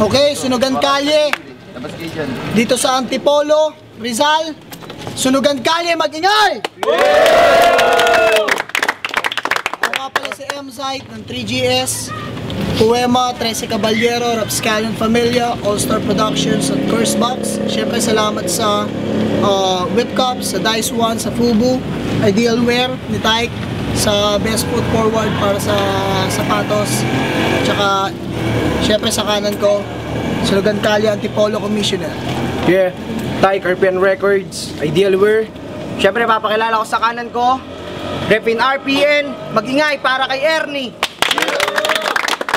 Okay, Sunugan Kalye. Dito sa Antipolo, Rizal. Sunugan Kalye, mag-ingay! Ako nga pala si M-Site ng 3GS, Poema, 13 Caballero, Rapscallion Familia, All-Star Productions at Cursebox. Siyempre salamat sa Whip-Cup, sa Dice One, sa Fubu, Ideal Wear ni Tyke, sa Best Foot Forward para sa sapatos. Tsaka siyempre sa kanan ko, Sunugan Kalye Antipolo Commissioner. Yeah, Tyke RPN Records, Ideal Wear. Siyempre papakilala ko sa kanan ko, Repin RPN, mag-ingay para kay Ernie.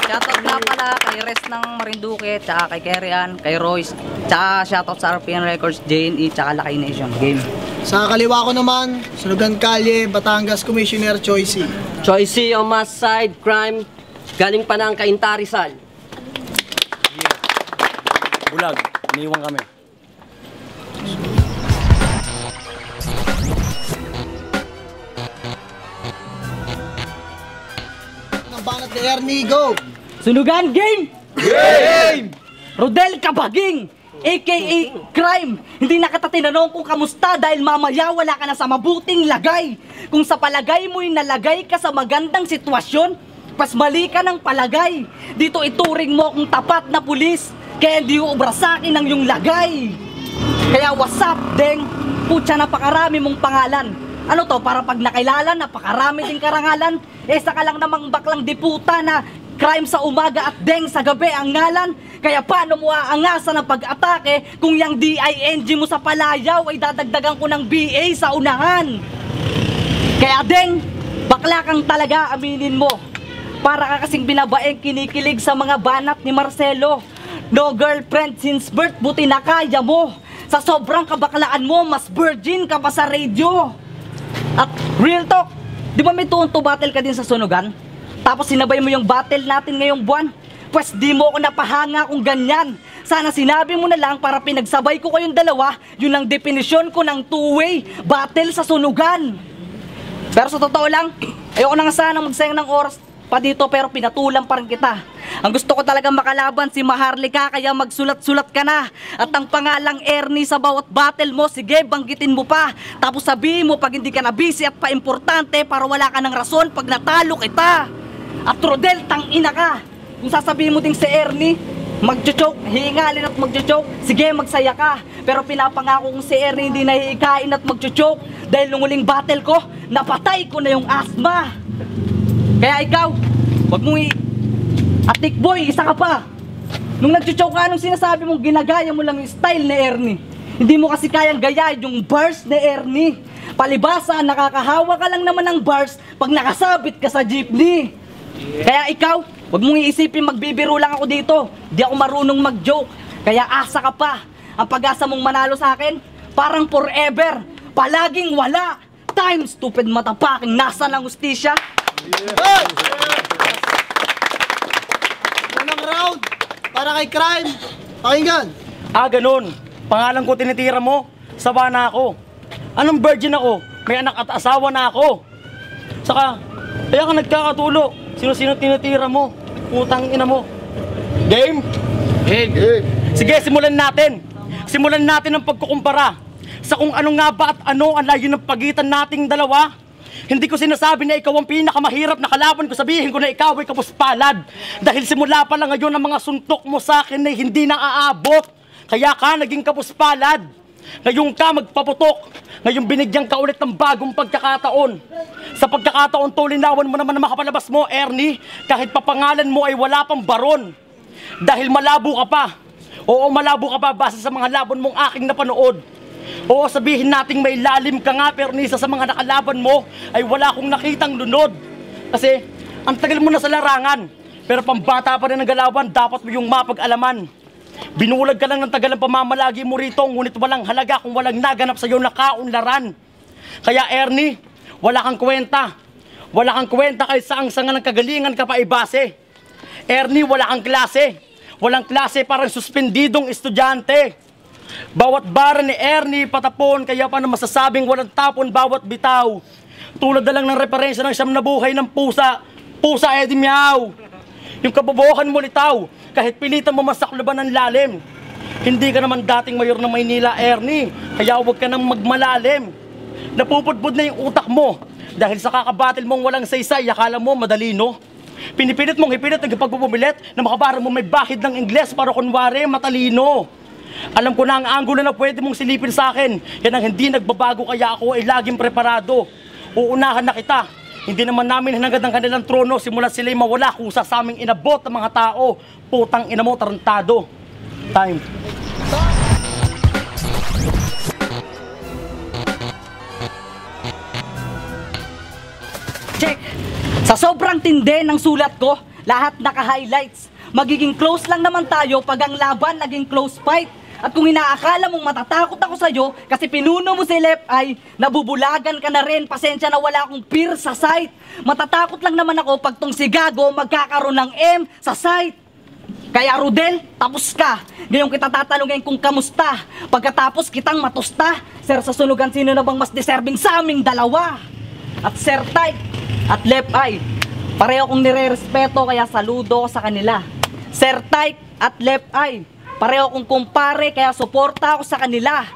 Shoutout na pala kay Rest ng Marinduque, tsaka kay Kerian, kay Royce, tsaka shoutout sa RPN Records, JNE, tsaka Lakay Nation. Game. Sa kaliwa ko naman, Sunugan Kalye, Batangas Commissioner Choicy. Choicy on my side, crime, galing pa ng Cainta Rizal. Bulag, iniwan kami. Ang banat ni Ernie, go! Sunugan Game! Game! Rodel Kabaging, aka Crime. Hindi na kita tinanong kung kamusta dahil mamaya wala ka na sa mabuting lagay. Kung sa palagay mo'y nalagay ka sa magandang sitwasyon, pas mali ka ng palagay. Dito ituring mo kung tapat na pulis, kaya hindi uubra sa akin ang iyong lagay. Kaya what's up, deng? Putya, napakarami mong pangalan. Ano to, para pag nakilala, napakarami ding karangalan. Saka lang namang baklang diputa na crime sa umaga at deng sa gabi ang ngalan. Kaya paano mo aangasan ng pag-atake kung yung DING mo sa palayaw ay dadagdagan ko ng BA sa unahan? Kaya deng, bakla kang talaga, aminin mo. Para ka kasing binabaeng kinikilig sa mga banat ni Marcelo. No girlfriend since birth, buti na kaya mo. Sa sobrang kabaklaan mo, mas virgin ka pa sa radio. At real talk, di ba may tuon-to battle ka din sa Sunugan? Tapos sinabay mo yung battle natin ngayong buwan? Pwes di mo ako napahanga kung ganyan. Sana sinabi mo na lang para pinagsabay ko kayong dalawa. Yun ang definisyon ko ng two-way battle sa Sunugan. Pero sa totoo lang, ayoko na nga sana magsayang ng oras pa dito, pero pinatulang pa rin kita. Ang gusto ko talaga makalaban si Maharlika, kaya magsulat-sulat ka na. At ang pangalang Ernie sa bawat battle mo, sige banggitin mo pa. Tapos sabihin mo pag hindi ka na busy at pa-importante para wala ka ng rason pag natalo kita. At Rodel, tang-ina ka. Kung sasabihin mo ding si Ernie, magjo-joke, hihingalin at magjo-joke, sige magsaya ka. Pero pinapangako kong si Ernie hindi nahihikain at magjo-joke. Dahil nung huling battle ko, napatay ko na yung asthma. Kaya ikaw, wag mong Atik boy, isa ka pa. Nung nagchuchow ka, nung sinasabi mong ginagaya mo lang yung style ni Ernie. Hindi mo kasi kayang gaya yung bars ni Ernie. Palibasa, nakakahawa ka lang naman ng bars pag nakasabit ka sa jeepney. Kaya ikaw, wag mong iisipin magbibiro lang ako dito. Di ako marunong mag-joke. Kaya asa ka pa. Ang pag-asa mong manalo sa akin, parang forever. Palaging wala. Time, stupid matapaking nasa ng hustisya. Hey! Unang round para kay Crime. Pakinggan. Ganun. Pangalan ko tinitira mo. Sawa na ako. Anong virgin ako? May anak at asawa na ako. Saka, kaya ka nagkakatulo. Sino-sino tinitira mo? Putang ina mo. Game? Game. Sige, simulan natin. Simulan natin ang pagkukumpara sa kung ano nga ba at ano ang layo ng pagitan nating dalawa. Hindi ko sinasabi na ikaw ang pinakamahirap na kalaban ko. Sabihin ko na ikaw ay kapuspalad. Dahil simula pa lang ngayon ang mga suntok mo sa akin ay hindi na aabot. Kaya ka naging kapuspalad. Ngayon ka magpaputok. Ngayon binigyan ka ulit ng bagong pagkakataon. Sa pagkakataon to, linawan mo naman na makapalabas mo, Ernie. Kahit papangalan mo ay wala pang baron. Dahil malabo ka pa. Oo, malabo ka pa base sa mga laban mong aking napanood. Oo, sabihin nating may lalim ka nga, pero isa sa mga nakalaban mo ay wala akong nakitang lunod. Kasi ang tagal mo na sa larangan, pero pambata pa rin ang galawan, dapat mo yung mapag-alaman. Binulag ka lang ng tagal ng pamamalagi mo rito, ngunit walang halaga kung walang naganap sa iyo na kaunlaran. Kaya Ernie, wala kang kwenta. Wala kang kwenta kahit saang sanga ng kagalingan ka pa ibase. Ernie, wala kang klase. Walang klase, parang suspendidong estudyante. Bawat bara ni Ernie patapon, kaya pa na masasabing walang tapon bawat bitaw. Tulad na lang ng referensya ng siyam na buhay ng pusa. Pusa Eddie Meow. Yung kabobohan mo litaw, kahit pilitan mo masakluban ng lalim. Hindi ka naman dating mayor ng Maynila, Ernie, kaya huwag ka nang magmalalim. Napupudpud na yung utak mo, dahil sa kakabatil mong walang saysay, akala mo madali, no? Pinipilit mong hipilit ang pagpupumilit na makabara mo may bahid ng Ingles para kunwari matalino. Alam ko na ang anggulo na pwede mong silipin sa akin. Yan ang hindi nagbabago kaya ako ay laging preparado. Uunahan na kita. Hindi naman namin hinangad ang kanilang trono simula sila'y mawala kusa sa aming inabot ng mga tao. Putang ina mo, tarantado. Time. Check! Sa sobrang tindi ng sulat ko, lahat naka-highlights. Magiging close lang naman tayo pag ang laban naging close fight. At kung inaakala mong matatakot ako sa'yo kasi pinuno mo si Left Eye, nabubulagan ka na rin. Pasensya na wala akong peer sa site. Matatakot lang naman ako pag tong si Gago magkakaroon ng M sa site. Kaya Rodel, tapos ka. Ngayon kita tatanungin kung kamusta. Pagkatapos kitang matusta. Sir, sa sunugan sino na bang mas deserving sa aming dalawa? At Sir Type at Left Eye, pareho kong nire-respeto kaya saludo ko sa kanila. Sir Type at Left Eye, pareho kong kumpare kaya suporta ako sa kanila.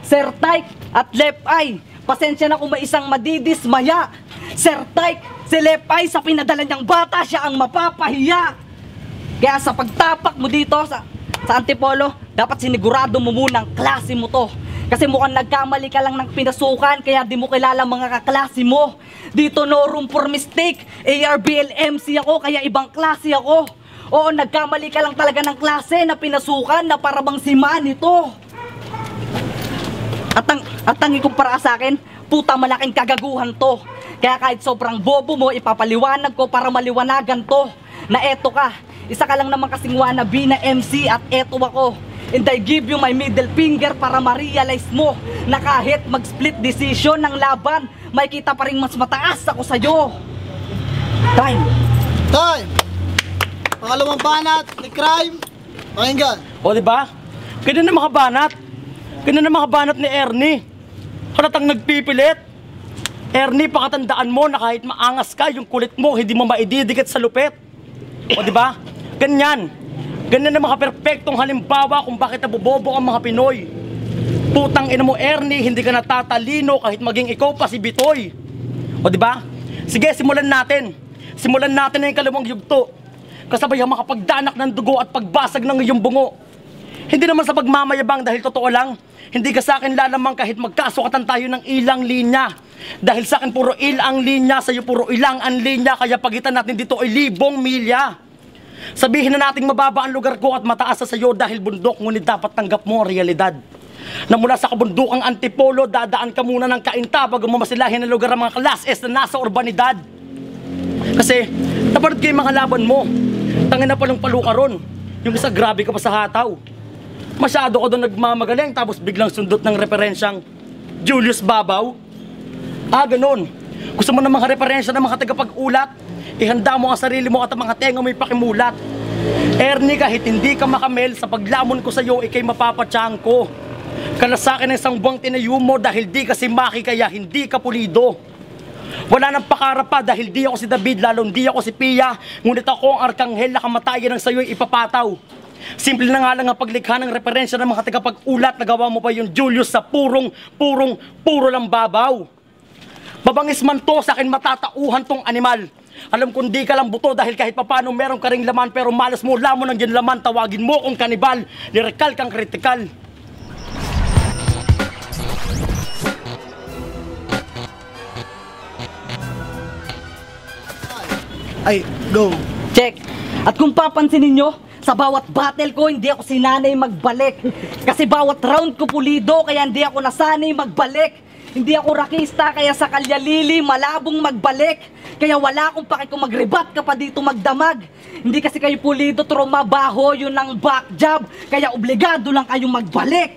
Sir Type at Left Eye, pasensya na kung may isang madidismaya. Sir Type, si Left Eye sa pinadala niyang bata siya ang mapapahiya. Kaya sa pagtapak mo dito sa Antipolo, dapat sinigurado mo muna ang klase mo to. Kasi mukhang nagkamali ka lang ng pinasukan kaya di mo kilala mga kaklase mo. Dito no room for mistake. ARBL MC ako kaya ibang klase ako. Oo, nagkamali ka lang talaga ng klase na pinasukan na para bang si Manito. At ang ikumpara sa akin, puta malaking kagaguhan to. Kaya kahit sobrang bobo mo, ipapaliwanag ko para maliwanagan to. Na eto ka, isa ka lang naman kasing wannabe na MC at eto ako. And I give you my middle finger para ma-realize mo na kahit mag-split decision ng laban, may kita pa rin mas mataas ako sa'yo. Time! Time! Pangalawang banat ni Crime. Pakinggan. O diba? Ganyan na mga banat. Ganyan na mga banat ni Ernie. Halatang nagpipilit. Ernie, pakatandaan mo na kahit maangas ka, yung kulit mo, hindi mo maididikit sa lupit. O diba? Ganyan. Ganyan na mga perpektong halimbawa kung bakit nabobobo ang mga Pinoy. Putang ina mo, Ernie, hindi ka natatalino kahit maging ikaw pa si Bitoy. O diba? Sige, simulan natin. Simulan natin na yung kalawang yugto. Kasabay ang makapagdanak ng dugo at pagbasag ng iyong bungo. Hindi naman sa pagmamayabang dahil totoo lang. Hindi ka sa akin lalamang kahit magkasukatan tayo ng ilang linya. Dahil sa akin puro ilang linya, sa'yo puro ilang ang linya. Kaya pagitan natin dito ay 1,000 milya. Sabihin na nating mababa ang lugar ko at mataas sa sayo dahil bundok, ngunit dapat tanggap mo ang realidad. Na mula sa kabundukang Antipolo, dadaan ka muna ng Kainta bago mo masilahin ang lugar ng mga Class S na nasa urbanidad. Kasi, taparad kayo mga laban mo. Tangin na palang paluka ron. Yung isa grabe ka pa sa hataw. Masyado ka doon nagmamagaling tapos biglang sundot ng referensyang Julius Babaw. Ah, ganun. Gusto mo ng mga referensya ng mga tagapag-ulat? Ihanda mo ang sarili mo at ang mga tenga mo'y pakimulat. Ernie, kahit hindi ka makamel, sa paglamon ko sa'yo, ikay mapapatsang ko. Kalasakin ng isang buwang tinayo mo dahil di ka si Maki kaya hindi ka pulido. Wala nang pakarap pa dahil di ako si David, lalong di ako si Pia. Ngunit ako ang arkanghel na kamatayan ng sayo'y ipapataw. Simple na nga lang ang paglikha ng referensya ng mga tagapag-ulat. Nagawa mo pa yung Julius sa puro lang babaw. Babangis man to, sa akin matatauhan tong animal. Alam kong di ka lang buto dahil kahit papano meron ka ring laman, pero malas mo lamon ng dyan laman, tawagin mo kong kanibal, lirikal kang kritikal. Ay, go. Check. At kung papansinin nyo, sa bawat battle ko, hindi ako sinanay magbalik. Kasi bawat round ko pulido, kaya hindi ako nasanay magbalik. Hindi ako rakista, kaya sa kalyalili, malabong magbalik. Kaya wala akong paki kung magrebat ka pa dito magdamag. Hindi kasi kayo pulido, trumabaho, yun ang back job. Kaya obligado lang kayong magbalik.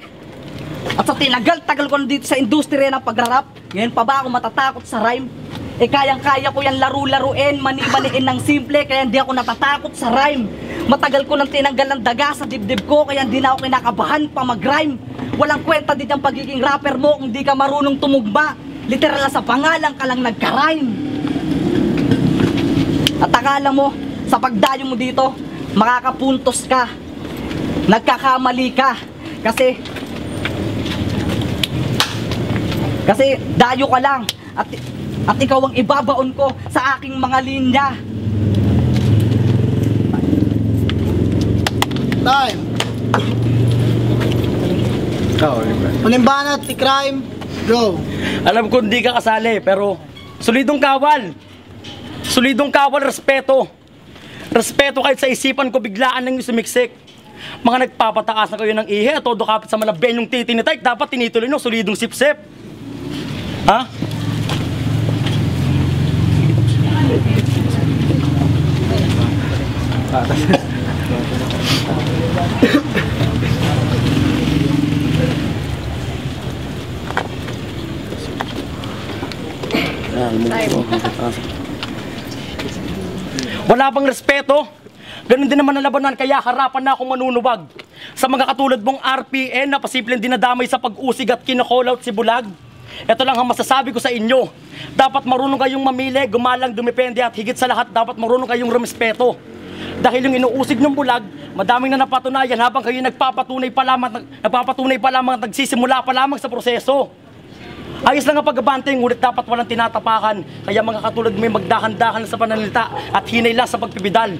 At sa tinagal-tagal ko na dito sa industriya ng pagrarap, ngayon pa ba ako matatakot sa rhyme? Eh kayang-kaya ko yan laro-laruin, mani-maniin ng simple, kaya hindi ako natatakot sa rhyme. Matagal ko nang tinanggal ng daga sa dibdib ko, kaya hindi na ako kinakabahan pa mag-rhyme. Walang kwenta din ang pagiging rapper mo kung di ka marunong tumugma. Literal na sa pangalan ka lang nagka-rhyme. At akala mo, sa pagdayo mo dito, makakapuntos ka. Nagkakamali ka. Kasi dayo ka lang at ikaw ang ibabaon ko sa aking mga linya. Time. Uling banat, T-Crime, go. Alam ko hindi ka kasali, pero solidong kawal. Solidong kawal, respeto. Respeto kahit sa isipan ko, biglaan lang yung sumiksik. Mga nagpapataas na kayo ng ihe at todo kapit sa malabyan yung titinitay, dapat tinituloy nyo, solidong sipsip. Ha? Wala bang respeto? Ganun din naman ang labanan, kaya harapan na akong manunubag sa mga katulad mong RPN na posibleng dinadamay sa pag-usig at kino-call-out si Bulag. Ito lang ang masasabi ko sa inyo. Dapat marunong kayong mamili, gumalang, dumepende at higit sa lahat dapat marunong kayong rumespeto. Dahil yung inuusig ng Bulag, madaming na napatunayan habang kayo nagpapatunay pa lamang at nagsisimula pa lamang sa proseso. Ayos lang ang pagbabantay, ngunit dapat walang tinatapakan. Kaya mga katulad may magdahan-dahan sa pananalita at hinay lang sa pagpipidal.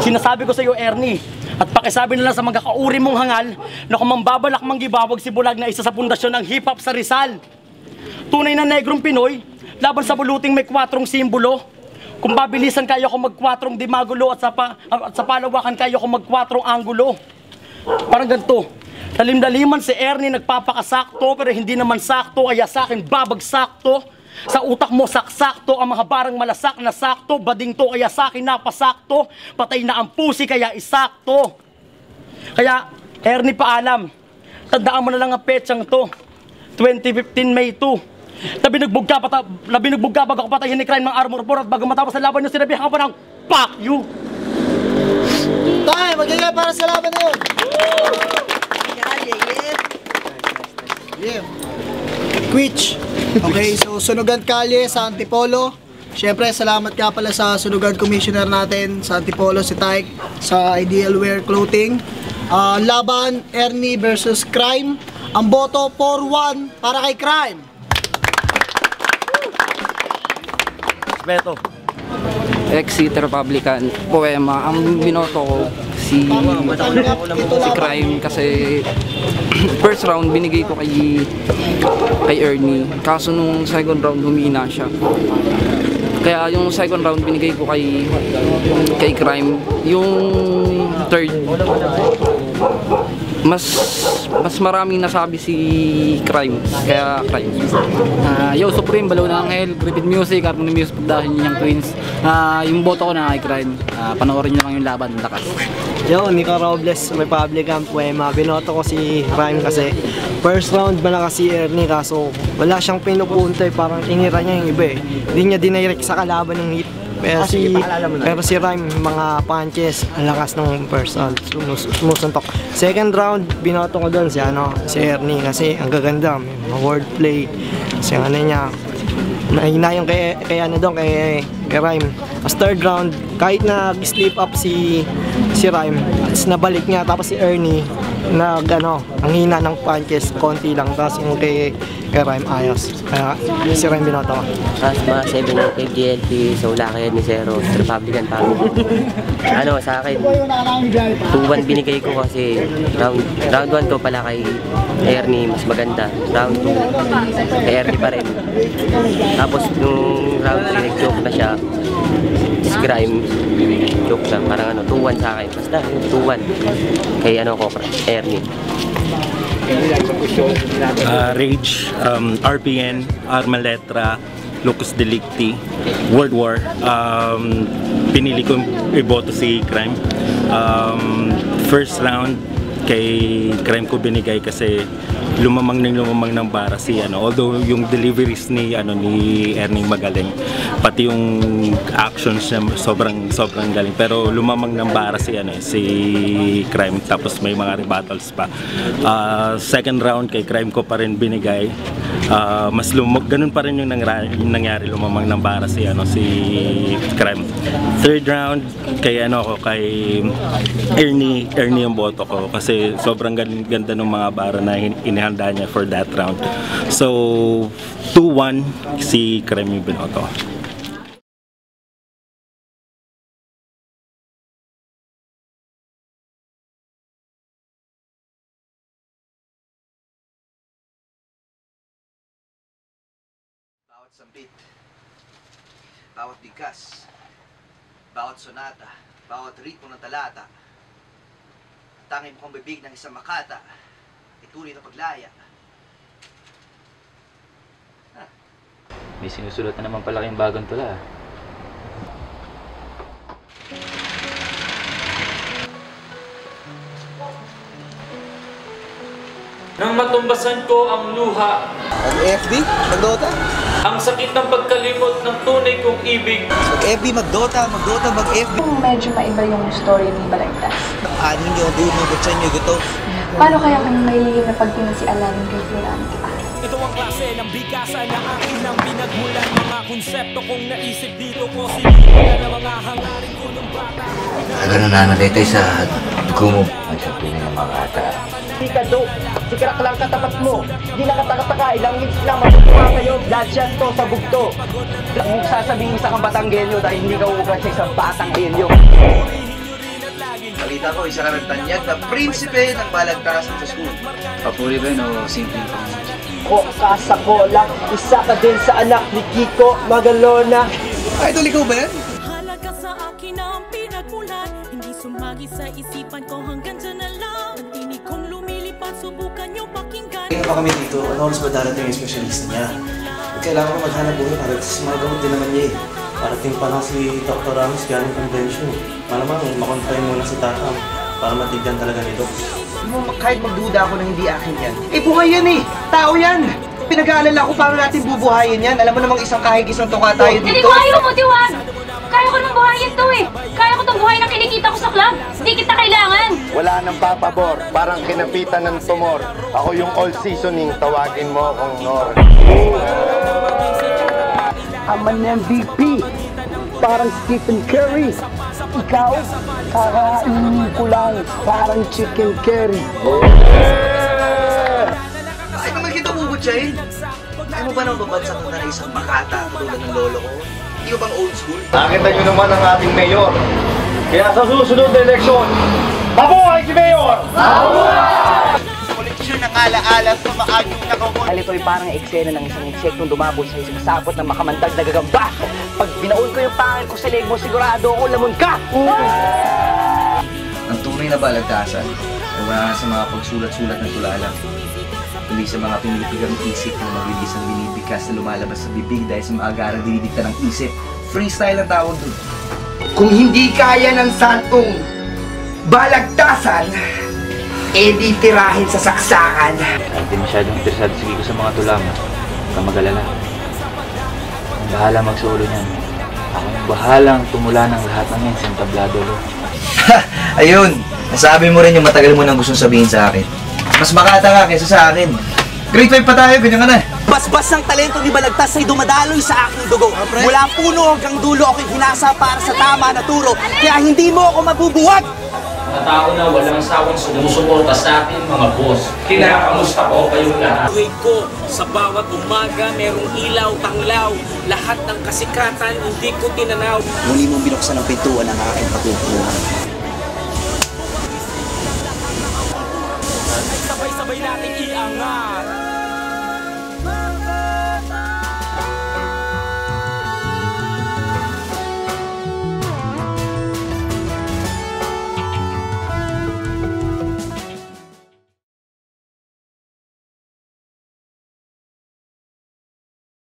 Sinasabi ko sa iyo, Ernie, at pakisabi na lang sa mga kauri mong hangal na kung mambabalak manggibawag si Bulag na isa sa pundasyon ng hip-hop sa Rizal. Tunay na negrong Pinoy, laban sa buluting may 4 simbolo. Kung babilisan kaya ko mag-4 dimagulo at sa palawakan kaya ko mag-4 anggulo. Parang ganito. Lalim-laliman si Ernie nagpapakasakto pero hindi naman sakto, kaya sa akin babagsakto. Sa utak mo saksakto, ang mga barang malasak na sakto, bading to kaya sa akin napasakto, patay na ang pusi kaya isakto. Kaya Ernie paalam, tandaan mo na lang ang petsang to, 2015 May 2. Nabinugbog ka bago ko patayin ni Crime ng Armor 4 at bago matapos ang laban nyo sinabihan ka pa ng fuck you. Time, magiging para sa laban na yun. Yeah. Quich. Okay, so Sunugan Kalye sa Antipolo. Siyempre, salamat ka pala sa Sunugan Commissioner natin sa Antipolo, si Tyke, sa Ideal Wear Clothing. Laban, Ernie versus Crime. Ang boto, 4-1 para kay Crime. Beto. Exit Republican Poema. Ang binoto ko si Crime kasi first round binigay ko kay Ernie, kaso nung second round humina siya. Kaya yung second round binigay ko kay Crime. Yung third mas maraming nasabi si Crime, kaya Crime. Yo, Supreme, Balon Angel, Griffith Music, Harmony Music, dahil yung Twins. Yung boto ko na kay Crime. Panoorin nyo lang yung laban, lakas. Yo, Nico Robles, Republican Poema. Binoto ko si Crime kasi first round malakas si Ernie, kaso wala siyang pinupunta, parang inira niya yung iba eh. Hindi niya dinirect sa kalaban ng hit. Pero si Rhyme, mga punches, ang lakas ng first round, sumusuntok. Second round, binoto ko doon si Ernie kasi ang gaganda, may mga wordplay, kasi niya, mahina yung kay Rhyme. As third round, kahit na slip up si Rhyme, at nabalik niya, tapos si Ernie, ang hina ng punches, konti lang, tapos yung kay Rhyme ayos. Kaya si Rhyme binoto ko. Asma, 705 GLP, so laki ni Zero, Republican family. Sa akin, 2-1 binigay ko kasi round 1 ko pala kay Ernie, mas maganda. Round 2, kay Ernie pa rin. Tapos nung round 3, nag-joke na siya. Crime, joke lang, parang 2-1 sa akin. Basta, 2-1 kay Ernie. Rage, RPN, Arma Letra, Locus Delicti, World War. Pinili ko iboto si Crime. First round kay Crime ko binigay kasi lumamang ng bara si although yung deliveries ni Ernie magaling, pati yung actions niya sobrang galing, pero lumamang ng bara si Crime, tapos may mga rebuttals pa. Second round kay Crime ko pa rin binigay. Mas ganun pa rin yung nangyari, lumamang ng bara si Crime. Third round kay kay Ernie yung boto ko, kasi sobrang ganda ng mga bara na inihanda niya for that round. So 2-1 si Crime yung binoto. Bawat sambit, bawat bigkas, bawat sonata, bawat ritmo ng talata, tanging mukhang bibig ng isang makata, tunay na paglaya. May sinusulat na naman pala kayong bagong tula. Nang matumbasan ko ang luha. Mag-FB? Mag-Dota? Ang sakit ng pagkalimot ng tunay kong ibig. Mag-FB, mag-Dota, mag-FB. Medyo maiba yung story ni Balagtas. Anin nyo, duno, butsan nyo, guto. Paano kaya kung may lihim na pagtingin si Alanin kay Florante? Ito ang klase ng bigasa na akin ang pinagmulan. Mga konsepto kong naisip dito ko sinigyan na mga hangarin ko ng bata. Talaga nananalitay sa dugo mo. At sa tunay ng mga ata. Hindi ka do, si Crack lang katapat mo. Hindi nakataka-taka, ilang minutes lang matutuwa kayo. Lahat yan to sa bugto. Huwag mong sasabihin isa kang Batanggenyo dahil hindi ka uugat sa isang Batanggenyo. Balita ko, isa ka ng tanyag na prinsipe ng Balagtas sa school. Papuri ba yun o simple pa? O kasakola, isa ka din sa anak ni Kiko Magalona. Idol, ikaw ba yan? Halaga sa akin ang pinagmulan. Hindi sumagi sa isipan ko hanggang dyan na lang. Ang tinig kong lumilipad, subukan nyo pakinggan. Kaya pa kami dito, ano oras ba darating yung specialist niya? Kailangan ko maghanap buhay para sa mga gamot din naman niya eh. Parating pa lang si Dr. Ramos galing convention. Malamang makontay muna si Tatang para matigyan talaga nito. Kahit magduda ako na hindi akin yan. Eh buhay yan eh! Tao yan! Pinag-aalala ko paano natin bubuhayin yan. Alam mo namang isang kahig isang tuka tayo dito. Hindi ko ayaw mo, Tiwag! Kaya ko nang buhayin to eh! Kaya ko itong buhay na kinikita ko sa club! Hindi kita kailangan! Wala nang papabor, parang kinapitan ng tumor. Ako yung all seasoning, tawagin mo akong Nor. Aman ng VP, parang Stephen Curry. Ikaw, kakainin ko lang, parang chicken curry. Ay, naman kita bubot siya eh. Ayaw mo ba nang babagsak na isang makata tulad ng lolo ko? Hindi ko bang old school? Nakita nyo naman ang ating mayor. Kaya sa susunod na eleksyon, mabuhay si Mayor! Mabuhay! Koleksyon ng alaala at tumaagong nakakul. Ito'y parang eksena ng isang insektong dumabol sa isang sapot ng makamandag na gagamba. Pag binaon ko yung pangil ko sa leg mo, sigurado ako lamon ka! Ang tunay na balagtasan ay wala sa mga pagsulat-sulat ng tulala, kundi sa mga pinilipigang isip na mabilis ang binibigkas na lumalabas sa bibig dahil sa maagarang dinidikta ng isip. Freestyle ang tawag doon. Kung hindi kaya ng santong balagtasan, edi tirahin sa saksakan. Hindi masyadong interesado sige ko sa mga tula mo. Huwag kang mag-alala. Ang bahala magsolo niyan. Ako yung bahalang tumula ng lahat ng yan sa tablado lo. Ayun, nasabi mo rin yung matagal mo nang gustong sabihin sa akin. Mas makata ka kaysa sa akin. Grade 5 pa tayo, ganyan ka na. Basbas ng talento ni Balagtas ay dumadaloy sa aking dugo. Mula puno hanggang dulo ako'y hinasa para sa tama na turo. Kaya hindi mo ako mabubuwag! Mga tao na walang sawang sumusuporta sa atin, mga boss. Kinakamusta ko kayong lahat. Tuwid ko, sa bawat umaga merong ilaw, tanglaw. Lahat ng kasikatan, hindi ko tinanaw. Muli mong binuksan ang pintuan ng aking patutungan. Sabay-sabay natin iangat.